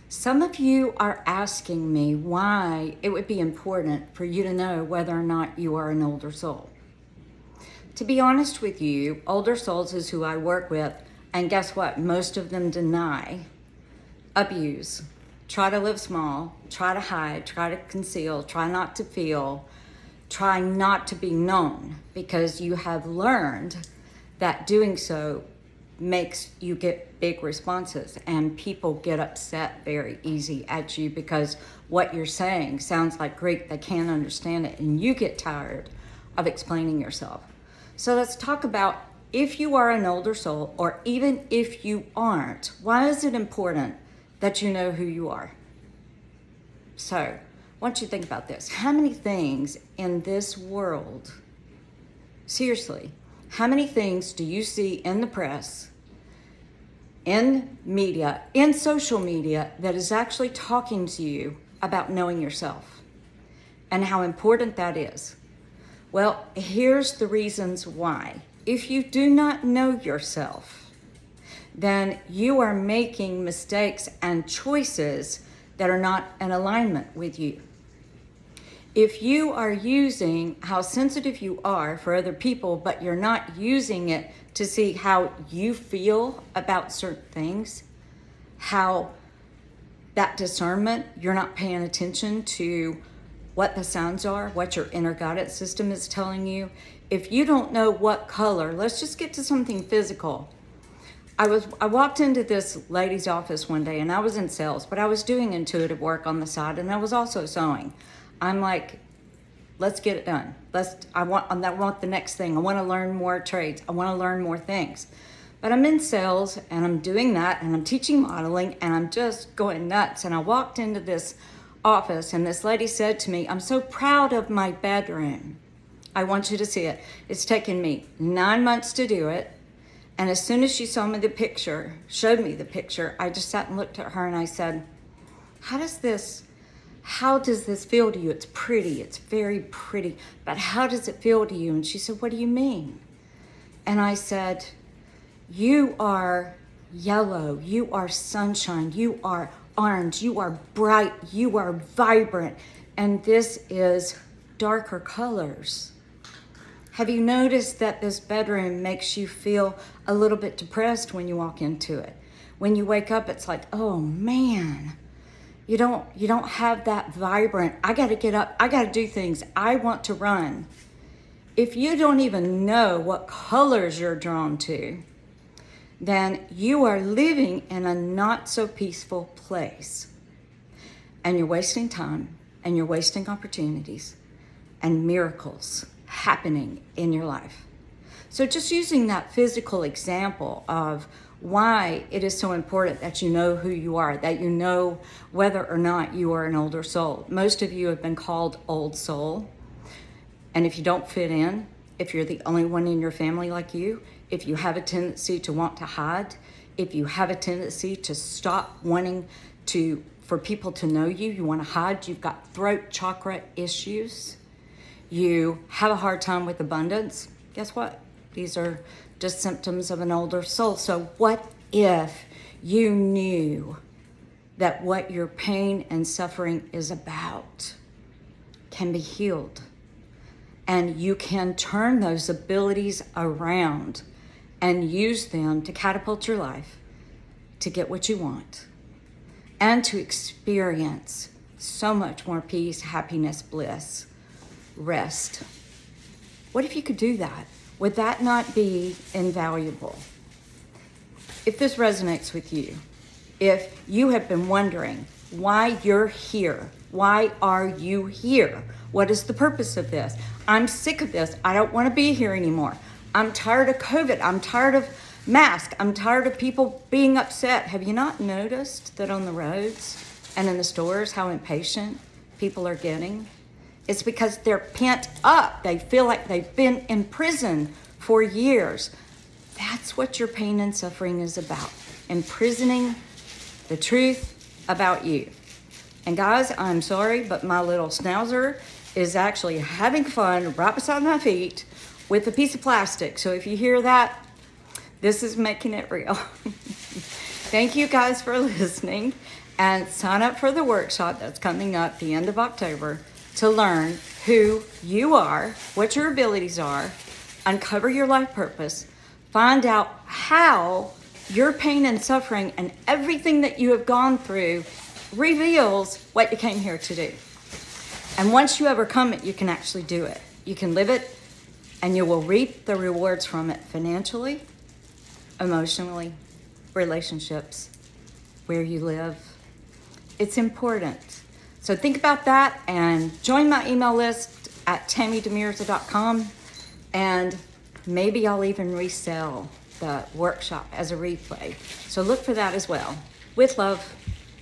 Some of you are asking me why it would be important for you to know whether or not you are an older soul. To be honest with you, older souls is who I work with, and guess what? Most of them deny, abuse, try to live small, try to hide, try to conceal, try not to feel, try not to be known, because you have learned that doing so makes you get big responses, and people get upset very easy at you because what you're saying sounds like Greek, they can't understand it, and you get tired of explaining yourself. So let's talk about, if you are an older soul, or even if you aren't, why is it important that you know who you are? So I want you to think about this. How many things in this world, seriously, how many things do you see in the press, in media, in social media, that is actually talking to you about knowing yourself and how important that is? Well, here's the reasons why. If you do not know yourself, then you are making mistakes and choices that are not in alignment with you. If you are using how sensitive you are for other people, but you're not using it to see how you feel about certain things, how that discernment, you're not paying attention to what the sounds are, what your inner guidance system is telling you. If you don't know what color, let's just get to something physical. I walked into this lady's office one day, and I was in sales, but I was doing intuitive work on the side, and I was also sewing. I'm like, let's get it done. I want the next thing. I want to learn more trades. I want to learn more things. But I'm in sales, and I'm doing that, and I'm teaching modeling, and I'm just going nuts. And I walked into this office, and this lady said to me, "I'm so proud of my bedroom. I want you to see it. It's taken me 9 months to do it." And as soon as she showed me the picture, I just sat and looked at her and I said, how does this feel to you? It's pretty, it's very pretty, but how does it feel to you? And she said, "What do you mean?" And I said, "You are yellow, you are sunshine, you are orange, you are bright, you are vibrant, and this is darker colors. Have you noticed that this bedroom makes you feel a little bit depressed when you walk into it? When you wake up, it's like, oh man, you don't have that vibrant, I gotta get up, I gotta do things, I want to run." If you don't even know what colors you're drawn to, then you are living in a not so peaceful place. And you're wasting time, and you're wasting opportunities and miracles happening in your life. So just using that physical example of why it is so important that you know who you are, that you know whether or not you are an older soul. Most of you have been called old soul. And if you don't fit in, if you're the only one in your family like you, if you have a tendency to want to hide, if you have a tendency to stop wanting for people to know you, you want to hide, you've got throat chakra issues, you have a hard time with abundance, guess what? These are just symptoms of an older soul. So what if you knew that what your pain and suffering is about can be healed, and you can turn those abilities around and use them to catapult your life to get what you want and to experience so much more peace, happiness, bliss, rest? What if you could do that? Would that not be invaluable? If this resonates with you, if you have been wondering why you're here, why are you here? What is the purpose of this? I'm sick of this. I don't want to be here anymore. I'm tired of COVID. I'm tired of masks. I'm tired of people being upset. Have you not noticed that on the roads and in the stores how impatient people are getting? It's because they're pent up. They feel like they've been in prison for years. That's what your pain and suffering is about. Imprisoning the truth about you. And guys, I'm sorry, but my little schnauzer is actually having fun right beside my feet with a piece of plastic. So if you hear that, this is making it real. Thank you guys for listening, and sign up for the workshop that's coming up the end of October to learn who you are, what your abilities are, uncover your life purpose, find out how your pain and suffering and everything that you have gone through reveals what you came here to do. And once you overcome it, you can actually do it. You can live it, and you will reap the rewards from it financially, emotionally, relationships, where you live. It's important. So think about that and join my email list at tammydemirza.com, and maybe I'll even resell the workshop as a replay. So look for that as well. With love.